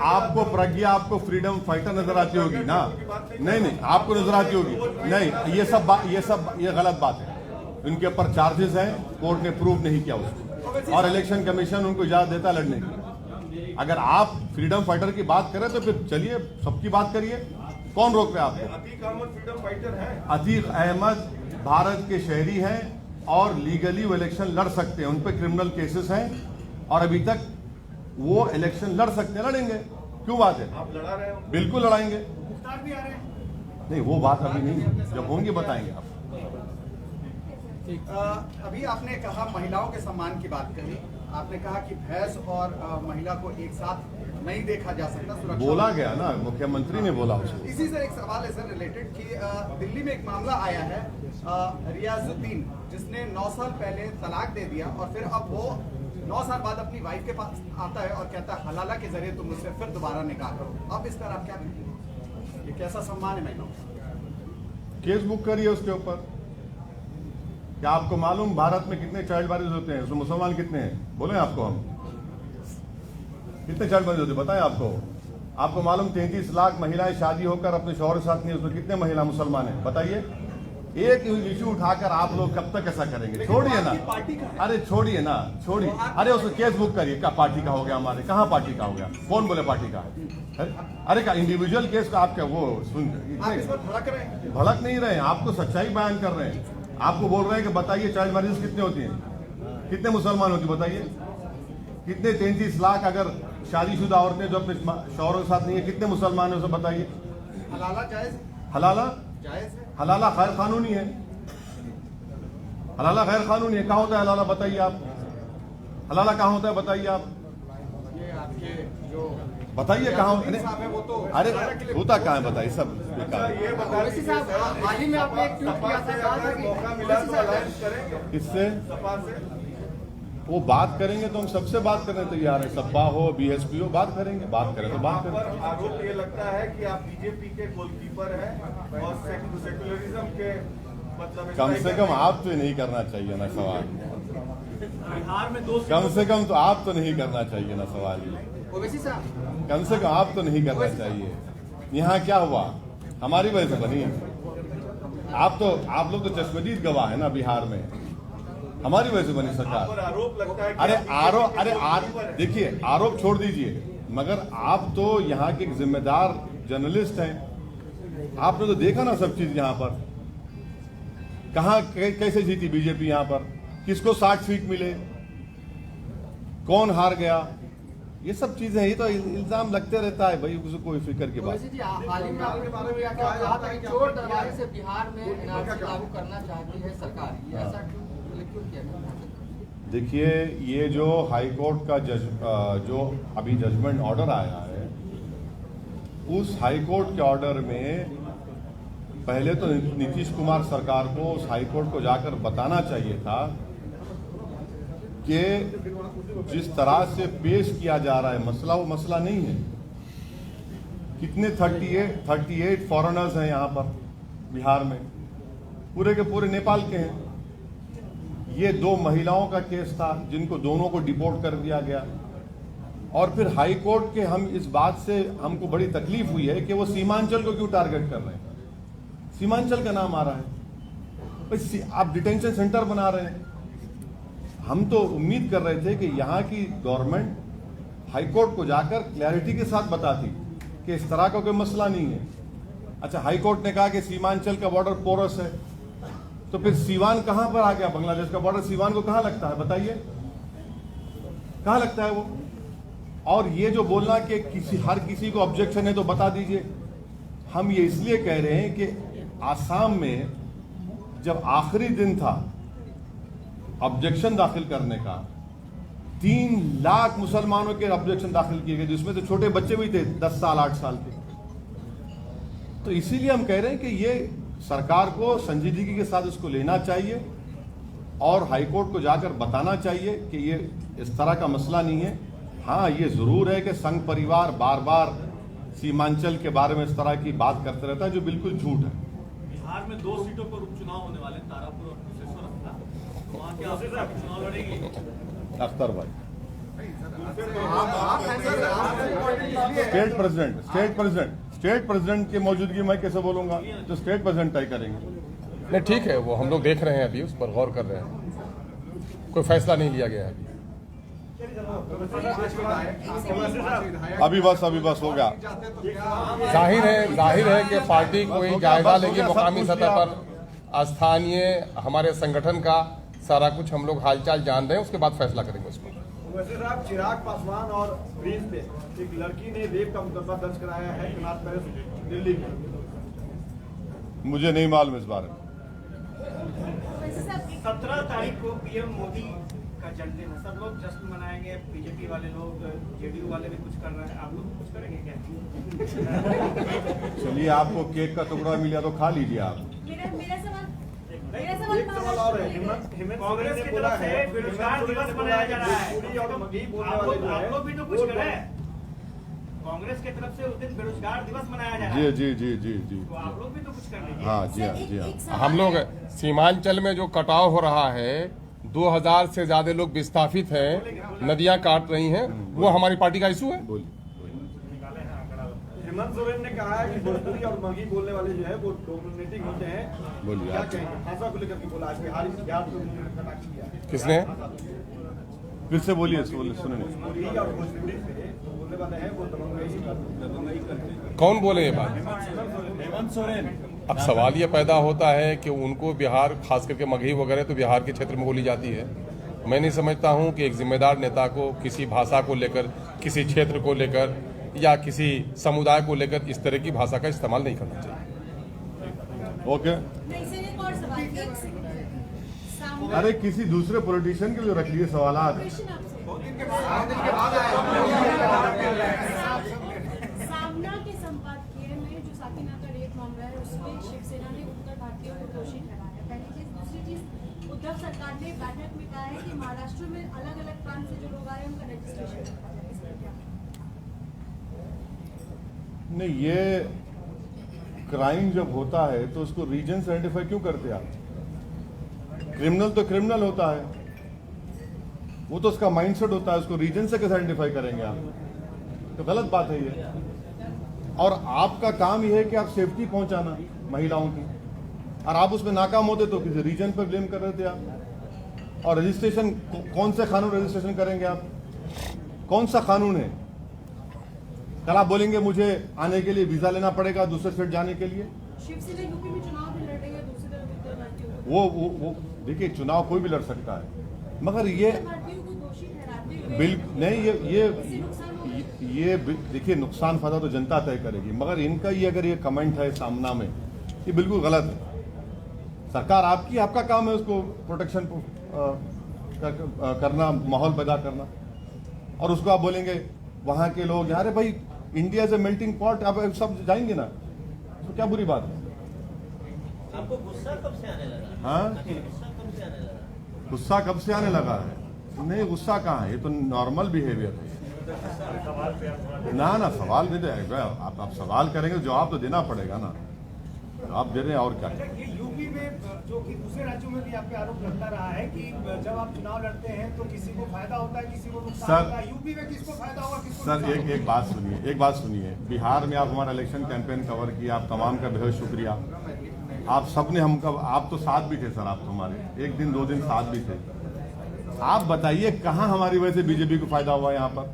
[SPEAKER 1] आपको प्रज्ञा, आपको फ्रीडम फाइटर नजर आती होगी ना? नहीं, आपको नजर आती होगी। नहीं, ये गलत बात है। उनके ऊपर चार्जेस हैं, कोर्ट ने प्रूव नहीं किया उसको, और इलेक्शन कमीशन उनको इजाजत देता लड़ने की। अगर आप फ्रीडम फाइटर की बात करें तो फिर चलिए, सबकी बात करिए, कौन रोक रहे आपको?
[SPEAKER 7] अतीक अहमद फ्रीडम फाइटर है।
[SPEAKER 1] अतीक अहमद भारत के शहरी हैं और लीगली वो इलेक्शन लड़ सकते हैं। उन पर क्रिमिनल केसेस हैं और अभी तक वो इलेक्शन लड़ सकते हैं, लड़ेंगे, क्यों बात है?
[SPEAKER 7] आप लड़ा रहे हो?
[SPEAKER 1] बिल्कुल लड़ाएंगे।
[SPEAKER 4] मुख्तार भी आ रहे हैं?
[SPEAKER 1] नहीं, वो बात अभी नहीं है, जब होंगे बताएंगे आप।
[SPEAKER 4] अभी आपने कहा महिलाओं के सम्मान की बात कही, आपने कहा कि भैंस और महिला को एक साथ नहीं देखा जा सकता, सुरक्षा
[SPEAKER 1] बोला गया ना, मुख्यमंत्री ने बोला उसको।
[SPEAKER 4] इसी से एक सवाल है सर रिलेटेड कि दिल्ली में एक मामला आया है, रियाजुद्दीन, जिसने 9 साल पहले तलाक दे दिया और फिर अब वो 9 साल बाद अपनी वाइफ के पास आता है और कहता है हलाला के जरिए तुम मुझसे फिर दोबारा निकाह करो। अब इस पर आप क्या कहेंगे? ये कैसा सम्मान है महिलाओं का?
[SPEAKER 1] केस बुक करिए उसके ऊपर। क्या आपको मालूम भारत में कितने चाइल्ड मैरिज होते हैं? उसमें मुसलमान कितने हैं? बोले आपको हम कितने चाइल्ड मैरिज होते हैं बताएं आपको। आपको मालूम 33 लाख महिलाएं शादी होकर अपने शौहर के साथ नहीं, उसमें कितने महिला मुसलमान हैं बताइए। एक इशू उठाकर आप लोग कब तक ऐसा करेंगे? छोड़िए ना, अरे छोड़िए ना, छोड़िए। अरे उसको केस बुक करिए। क्या पार्टी का हो गया? हमारे कहाँ पार्टी का हो गया? कौन बोले पार्टी का है? अरे क्या इंडिविजुअल केस का? आप क्या वो सुन भड़क नहीं रहे हैं, आपको सच्चाई बयान कर रहे हैं। आपको बोल रहे हैं कि बताइए चाइल्ड मैरिज कितने होती हैं, कितने मुसलमान होती बताइए। कितने 33 लाख अगर शादीशुदा औरतें जो अपने शौहरों के साथ नहीं है, कितने मुसलमान है उसे बताइए।
[SPEAKER 4] हलाला जायज?
[SPEAKER 1] हलाला
[SPEAKER 4] जायज है?
[SPEAKER 1] हलाला गैर कानूनी है। हलाला गैर कानूनी है। कहाँ होता है हलाला बताइए आप। हलाला कहाँ होता है बताइए आप।
[SPEAKER 4] ये आपके जो
[SPEAKER 1] बताइए कहाँ
[SPEAKER 4] वो तो
[SPEAKER 1] अरे होता कहाँ है बताइए सब बेकार।
[SPEAKER 7] ये
[SPEAKER 4] ओवैसी साहब, हाल ही में आपने एक ट्वीट किया था, कहा था कि
[SPEAKER 7] मौका मिला तो अलायंस करेंगे
[SPEAKER 1] किससे
[SPEAKER 7] सपा से।
[SPEAKER 1] वो बात करेंगे तो हम सबसे बात करने तैयार है। सपा हो बीएसपी हो बात करेंगे, बात करें तो बात
[SPEAKER 7] पर
[SPEAKER 1] करें।
[SPEAKER 7] आरोप ये लगता है कि आप बीजेपी के गोलकीपर हैं और सेकुलरिज्म के मतलब
[SPEAKER 1] कम से कम आप तो नहीं करना चाहिए ना सवाल।
[SPEAKER 3] बिहार में 2
[SPEAKER 1] कम से कम तो आप तो नहीं करना चाहिए ना सवाल ये।
[SPEAKER 4] ओवैसी साहब,
[SPEAKER 1] कम से कम आप तो नहीं करना चाहिए। यहाँ क्या हुआ? हमारी वजह से बनी। आप लोग तो चश्मदीद गवाह है ना बिहार में। हमारी वजह से बनी
[SPEAKER 7] पर
[SPEAKER 1] सरकार।
[SPEAKER 7] आरोप लगता है कि
[SPEAKER 1] अरे
[SPEAKER 7] आप
[SPEAKER 1] आरोप देखिए, आरोप छोड़ दीजिए, मगर आप तो यहाँ के एक जिम्मेदार जर्नलिस्ट हैं। आपने तो देखा ना सब चीज यहाँ पर। कहाँ कैसे जीती बीजेपी यहाँ पर? किसको 60 सीट मिले? कौन हार गया? ये सब चीजें, ये तो इल्जाम लगते रहता है भाई, उसको कोई फिक्र की बात।
[SPEAKER 8] ओवैसी जी, हाल ही में आपने कहा था कि चोर दरबारी से बिहार में एनआरसी लागू करना चाहती है सरकार। ये ऐसा क्यों किया?
[SPEAKER 1] देखिए, ये जो हाई कोर्ट का जो अभी जजमेंट ऑर्डर आया है, उस हाई कोर्ट के ऑर्डर में पहले तो नीतीश कुमार सरकार को उस हाई कोर्ट को जाकर बताना चाहिए था कि जिस तरह से पेश किया जा रहा है मसला, वो मसला नहीं है। कितने 38 फॉरेनर्स हैं यहाँ पर बिहार में, पूरे के पूरे नेपाल के हैं। ये 2 महिलाओं का केस था जिनको दोनों को डिपोर्ट कर दिया गया। और फिर हाई कोर्ट के हम इस बात से हमको बड़ी तकलीफ हुई है कि वो सीमांचल को क्यों टारगेट कर रहे हैं। सीमांचल का नाम आ रहा है भाई, आप डिटेंशन सेंटर बना रहे हैं। हम तो उम्मीद कर रहे थे कि यहाँ की गवर्नमेंट हाई कोर्ट को जाकर क्लैरिटी के साथ बताती कि इस तरह का कोई मसला नहीं है। अच्छा, हाई कोर्ट ने कहा कि सीमांचल का बॉर्डर पोरस है, तो फिर सीवान कहां पर आ गया? बांग्लादेश का बॉर्डर सीवान को कहां लगता है बताइए? कहां लगता है वो? और ये जो बोलना कि हर किसी को ऑब्जेक्शन है तो बता दीजिए, हम ये इसलिए कह रहे हैं कि आसाम में जब आखिरी दिन था ऑब्जेक्शन दाखिल करने का, 3 लाख मुसलमानों के ऑब्जेक्शन दाखिल किए गए, जिसमें से छोटे बच्चे भी थे 10 साल 8 साल के। तो इसीलिए हम कह रहे हैं कि ये सरकार को संजीदगी के साथ इसको लेना चाहिए और हाईकोर्ट को जाकर बताना चाहिए कि ये इस तरह का मसला नहीं है। हाँ, ये जरूर है कि संघ परिवार बार बार सीमांचल के बारे में इस तरह की बात करते रहता है, जो बिल्कुल झूठ है।
[SPEAKER 3] बिहार में 2 सीटों पर उपचुनाव होने वाले, तारापुर और कुशेश्वर। वहाँ क्या चुनाव लड़ेगी?
[SPEAKER 1] अख्तर भाई, स्टेट प्रेसिडेंट की मौजूदगी में कैसे बोलूंगा? तो स्टेट प्रेसिडेंट तय करेंगे।
[SPEAKER 2] नहीं, ठीक है, वो हम लोग देख रहे हैं, अभी उस पर गौर कर रहे हैं। कोई फैसला नहीं लिया गया है
[SPEAKER 1] अभी बस हो गया।
[SPEAKER 2] जाहिर है कि पार्टी कोई जायजा लेगी मुकामी सतह पर। स्थानीय हमारे संगठन का सारा कुछ हम लोग हालचाल जान रहे हैं, उसके बाद फैसला करेंगे उस पर।
[SPEAKER 9] वैसे साहब, चिराग पासवान और ब्रिज पे एक लड़की ने रेप का मुकदमा दर्ज कराया है कनाट पैलेस दिल्ली में।
[SPEAKER 1] मुझे नहीं मालूम इस बारे में।
[SPEAKER 3] 17 तारीख को पीएम मोदी का जन्मदिन है, सब लोग जश्न मनाएंगे। बीजेपी वाले लोग, जेडीयू वाले भी कुछ कर रहे हैं, आप लोग कुछ करेंगे क्या?
[SPEAKER 1] चलिए, आपको केक का टुकड़ा मिला तो खा लीजिए आप।
[SPEAKER 9] एक सवाल और है, हेमंत
[SPEAKER 3] कांग्रेस
[SPEAKER 9] ने
[SPEAKER 3] की
[SPEAKER 9] बोला
[SPEAKER 3] तरफ
[SPEAKER 9] है
[SPEAKER 3] से बेरोजगार दिवस मनाया जा रहा है,
[SPEAKER 9] पूरी और मगही बोलने
[SPEAKER 3] आप
[SPEAKER 9] वाले जो
[SPEAKER 3] लोग भी तो कुछ
[SPEAKER 9] वो
[SPEAKER 3] करें।
[SPEAKER 5] कांग्रेस की तरफ से उस दिन बेरोजगार दिवस मनाया जा रहा
[SPEAKER 1] जी
[SPEAKER 5] है,
[SPEAKER 1] जी जी जी जी
[SPEAKER 5] तो आप लोग भी तो कुछ कर लीजिए।
[SPEAKER 1] हाँ जी हाँ जी हाँ।
[SPEAKER 2] हम लोग सीमांचल में जो कटाव हो रहा है, 2000 से ज्यादा लोग विस्थापित हैं, नदियां काट रही हैं, वो हमारी पार्टी का इशू है।
[SPEAKER 1] बोलिए।
[SPEAKER 9] हेमंत सोरेन ने कहा है कि भोजपुरी और मगही बोलने वाले जो है वो डोमिनेटिंग होते हैं।
[SPEAKER 1] बोलिए
[SPEAKER 9] क्या
[SPEAKER 1] आप।
[SPEAKER 9] कहेंगे? भाषा को लेकर के बोला आज बिहार को उन्होंने कटाक्ष किया।
[SPEAKER 2] किसने?
[SPEAKER 1] फिर से बोलिए, सुने नहीं।
[SPEAKER 9] भोजपुरी और भोजपुरी से बोलने वाले हैं वो दबंगई करते हैं।
[SPEAKER 2] कौन बोले ये बात?
[SPEAKER 9] हेमंत सोरेन।
[SPEAKER 2] अब सवाल ये पैदा होता है कि उनको बिहार, खास करके मगही वगैरह तो बिहार के क्षेत्र में बोली जाती है। मैं नहीं समझता हूँ कि एक जिम्मेदार नेता को किसी भाषा को लेकर, किसी क्षेत्र को लेकर या किसी समुदाय को लेकर इस तरह की भाषा का इस्तेमाल नहीं करना चाहिए।
[SPEAKER 1] ओके।
[SPEAKER 6] नहीं सर, एक और सवाल, एक सेकंड।
[SPEAKER 1] अरे किसी दूसरे पॉलिटिशियन के लिए रख लिए सवाल।
[SPEAKER 6] क्वेश्चन आपसे। सामना के संपादकीय में जो साकिना का रेप मामला है, उसमें शिवसेना ने उत्तर भारतीयों को दोषी ठहराया। पहली चीज। दूसरी चीज, उद्धव सरकार ने बैठक में कहा है कि महाराष्ट्र में अलग अलग प्रांत से जो लोग आए उनका रजिस्ट्रेशन रखा जाए। इस पर क्या?
[SPEAKER 1] नहीं, ये क्राइम जब होता है तो उसको रीजन से आइडेंटिफाई क्यों करते आप? क्रिमिनल तो क्रिमिनल होता है, वो तो उसका माइंडसेट होता है, उसको रीजन से कैसे आइडेंटिफाई करेंगे आप? तो गलत बात है ये। और आपका काम ये है कि आप सेफ्टी पहुंचाना महिलाओं की, और आप उसमें नाकाम होते तो किसी रीजन पर ब्लेम कर रहे थे आप। और रजिस्ट्रेशन कौन से कानून रजिस्ट्रेशन करेंगे आप? कौन सा कानून है? कल आप बोलेंगे मुझे आने के लिए वीजा लेना पड़ेगा दूसरे स्टेट जाने के लिए।
[SPEAKER 6] शिवसेना यूपी में चुनाव भी लड़ रही है, दूसरी तरफ उत्तर भारतीयों को
[SPEAKER 1] वो देखिए, चुनाव कोई भी लड़ सकता है, मगर ये
[SPEAKER 6] उत्तर भारतीयों को दोषी ठहराते हुए
[SPEAKER 1] बिल्कुल नहीं, ये देखिए, नुकसान फायदा तो जनता तय करेगी, मगर इनका ये अगर ये कमेंट है सामना में, ये बिल्कुल गलत है। सरकार आपकी, आपका काम है उसको प्रोटेक्शन करना, माहौल पैदा करना, और उसको आप बोलेंगे वहां के लोग, यार भाई इंडिया से मेल्टिंग पॉट, आप सब जाएंगे ना, तो क्या बुरी बात है?
[SPEAKER 10] आपको गुस्सा कब से आने लगा?
[SPEAKER 1] हाँ,
[SPEAKER 10] गुस्सा कब से आने लगा?
[SPEAKER 1] गुस्सा कब से आने लगा है? नहीं, गुस्सा कहाँ है, ये तो नॉर्मल बिहेवियर है। ना सवाल दे दे, आप सवाल करेंगे, जवाब तो देना पड़ेगा ना, आप दे रहे हैं और क्या?
[SPEAKER 4] यूपी में जो कि दूसरे राज्यों में भी आपके आरोप लगता रहा है कि जब आप चुनाव लड़ते हैं तो किसी को फायदा होता है, किसी को नुकसान होता है। यूपी में किसको फायदा होगा, किसको
[SPEAKER 1] सर
[SPEAKER 4] नुकसान होगा?
[SPEAKER 1] एक बात सुनिए। बिहार में आप हमारा इलेक्शन कैंपेन कवर किया, आप तमाम का बेहद शुक्रिया। आप सबने हमका, आप तो साथ भी थे सर, आप तो हमारे 1 दिन 2 दिन साथ भी थे। आप बताइए कहाँ हमारी वजह से बीजेपी को फायदा हुआ यहाँ पर?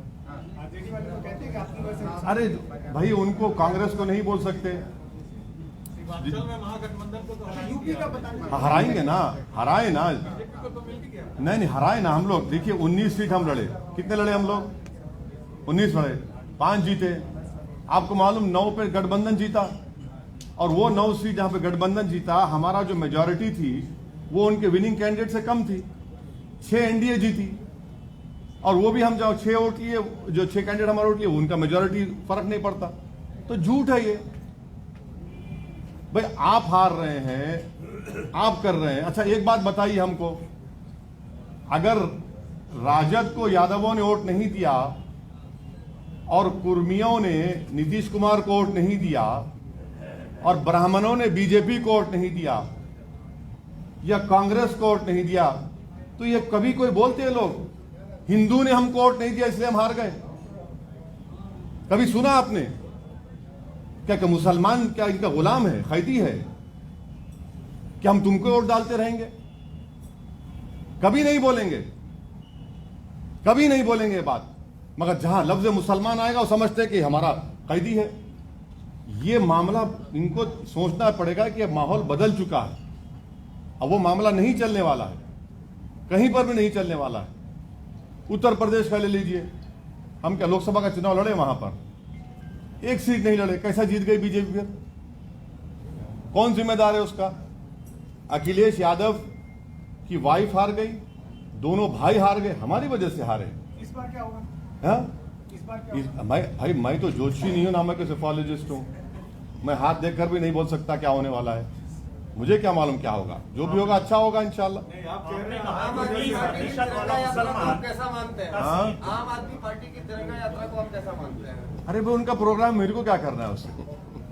[SPEAKER 4] आरजेडी वाले तो कहते हैं कि आपकी वजह से।
[SPEAKER 1] अरे भाई, उनको कांग्रेस को नहीं बोल सकते,
[SPEAKER 4] यूपी का बताना।
[SPEAKER 1] हराएंगे ना, हराए ना, नहीं हराए ना हम लोग। देखिए 19 सीट हम लड़े, कितने लड़े हम लोग? 19 लड़े, 5 जीते। आपको मालूम 9 पे गठबंधन जीता, और वो 9 सीट जहां पे गठबंधन जीता, हमारा जो मेजॉरिटी थी वो उनके विनिंग कैंडिडेट से कम थी। 6 एनडीए जीती, और वो भी हम जो 6 वोट लिए, जो 6 कैंडिडेट हमारे वोट लिए, उनका मेजॉरिटी फर्क नहीं पड़ता। तो झूठ है ये भाई, आप हार रहे हैं, आप कर रहे हैं। अच्छा एक बात बताइए हमको, अगर राजद को यादवों ने वोट नहीं दिया और कुर्मियों ने नीतीश कुमार को वोट नहीं दिया और ब्राह्मणों ने बीजेपी को वोट नहीं दिया या कांग्रेस को वोट नहीं दिया, तो ये कभी कोई बोलते हैं लोग हिंदू ने हमको वोट नहीं दिया इसलिए हम हार गए? कभी सुना आपने? क्या मुसलमान क्या इनका गुलाम है, खैदी है? क्या हम तुमको वोट डालते रहेंगे? कभी नहीं बोलेंगे, कभी नहीं बोलेंगे ये बात। मगर जहां लफ्ज मुसलमान आएगा वो समझते हैं कि हमारा कैदी है। ये मामला इनको सोचना पड़ेगा कि अब माहौल बदल चुका है, अब वो मामला नहीं चलने वाला है, कहीं पर भी नहीं चलने वाला है। उत्तर प्रदेश का ले लीजिए, हम क्या लोकसभा का चुनाव लड़े, वहां पर 1 सीट नहीं लड़े, कैसा जीत गई बीजेपी? फिर कौन जिम्मेदार है उसका? अखिलेश यादव की वाइफ हार गई, दोनों भाई हार गए, हमारी वजह से हारे।
[SPEAKER 4] इस बार क्या होगा?
[SPEAKER 1] हाँ?
[SPEAKER 4] इस बार क्या होगा?
[SPEAKER 1] मैं तो ज्योतिषी नहीं हूं ना, मैं सेफोलॉजिस्ट हूं। मैं हाथ देखकर भी नहीं बोल सकता क्या होने वाला है। मुझे क्या मालूम क्या होगा, जो भी होगा अच्छा होगा इंशाल्लाह।
[SPEAKER 9] आप कह रहे हैं
[SPEAKER 8] आम आदमी पार्टी की तिरंगा यात्रा को आप कैसा मानते हैं?
[SPEAKER 1] हाँ?
[SPEAKER 8] आम आदमी पार्टी की तिरंगा यात्रा को आप कैसा मानते हैं?
[SPEAKER 1] अरे वो उनका प्रोग्राम, मेरे को क्या करना है उससे,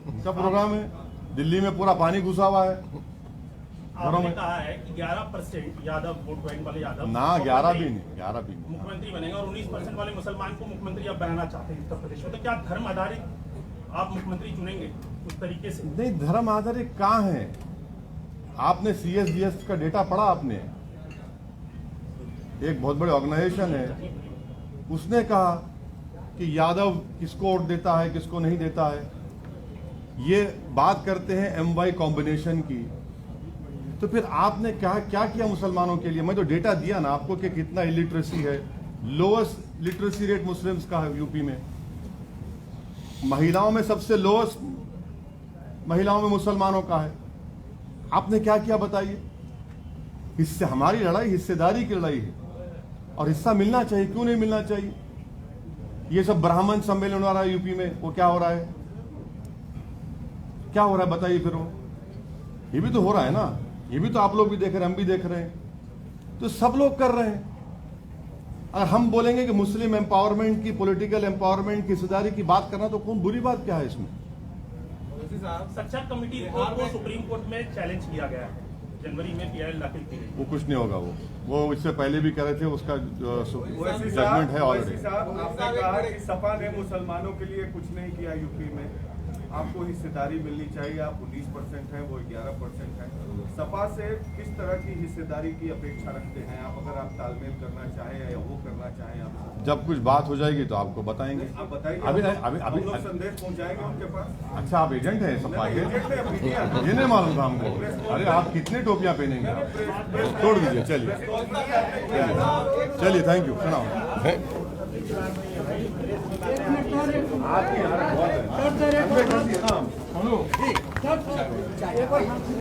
[SPEAKER 1] उनका प्रोग्राम है। दिल्ली में पूरा पानी घुसा हुआ है घरों
[SPEAKER 5] आपने
[SPEAKER 1] में।
[SPEAKER 5] कहा है कि 11% यादव वोट बैंक वाले यादव
[SPEAKER 1] ना 11 भी नहीं, 11 भी नहीं।
[SPEAKER 5] मुख्यमंत्री बनेंगे और 19% वाले मुसलमान को मुख्यमंत्री आप बनाना चाहते हैं उत्तर प्रदेश में, तो क्या धर्म आधारित आप मुख्यमंत्री चुनेंगे उस तरीके से?
[SPEAKER 1] नहीं, धर्म आधारित कहाँ है? आपने CSDS का डेटा पढ़ा आपने? एक बहुत बड़े ऑर्गेनाइजेशन है, उसने कहा कि यादव किसको वोट देता है किसको नहीं देता है। ये बात करते हैं MY कॉम्बिनेशन की, तो फिर आपने क्या किया मुसलमानों के लिए? मैं तो डेटा दिया ना आपको कि कितना इलिटरेसी है। लोएस्ट लिटरेसी रेट मुस्लिम्स का है यूपी में, महिलाओं में सबसे लोएस्ट महिलाओं में मुसलमानों का है। आपने क्या किया बताइए? इससे हमारी लड़ाई हिस्सेदारी की लड़ाई है, और हिस्सा मिलना चाहिए, क्यों नहीं मिलना चाहिए? ये सब ब्राह्मण सम्मेलन हो रहा है यूपी में, वो क्या हो रहा है? क्या हो रहा है बताइए फिर? वो ये भी तो हो रहा है ना, ये भी तो आप लोग भी देख रहे हैं, हम भी देख रहे हैं, तो सब लोग कर रहे हैं। अगर हम बोलेंगे कि मुस्लिम एम्पावरमेंट की, पॉलिटिकल एम्पावरमेंट की, हिस्सेदारी की बात करना, तो कौन बुरी बात क्या है इसमें?
[SPEAKER 5] सच्चा कमेटी रिपोर्ट को सुप्रीम कोर्ट में चैलेंज किया गया है, जनवरी में PIL दाखिल की गई।
[SPEAKER 1] वो कुछ नहीं होगा, वो इससे पहले भी कह रहे थे, उसका जजमेंट है ऑलरेडी।
[SPEAKER 7] आपने कहा कि सपा ने मुसलमानों के लिए कुछ नहीं किया यूपी में, आपको हिस्सेदारी मिलनी चाहिए, आप 19% हैं, वो 11% है। सपा से किस तरह की हिस्सेदारी की अपेक्षा रखते हैं आप, अगर आप तालमेल करना चाहें या वो करना चाहें? आप
[SPEAKER 1] जब कुछ बात हो जाएगी तो आपको बताएंगे।
[SPEAKER 7] आप बताइए,
[SPEAKER 1] अभी
[SPEAKER 7] हम लोग संदेश पहुंचाएंगे उनके पास।
[SPEAKER 1] अच्छा, आप एजेंट हैं सपा के? ये नहीं मालूम था हमको। अरे आप कितने टोपियां पहनेंगे आप? छोड़ दीजिए, चलिए चलिए, थैंक यू, सुनाओ। आपकी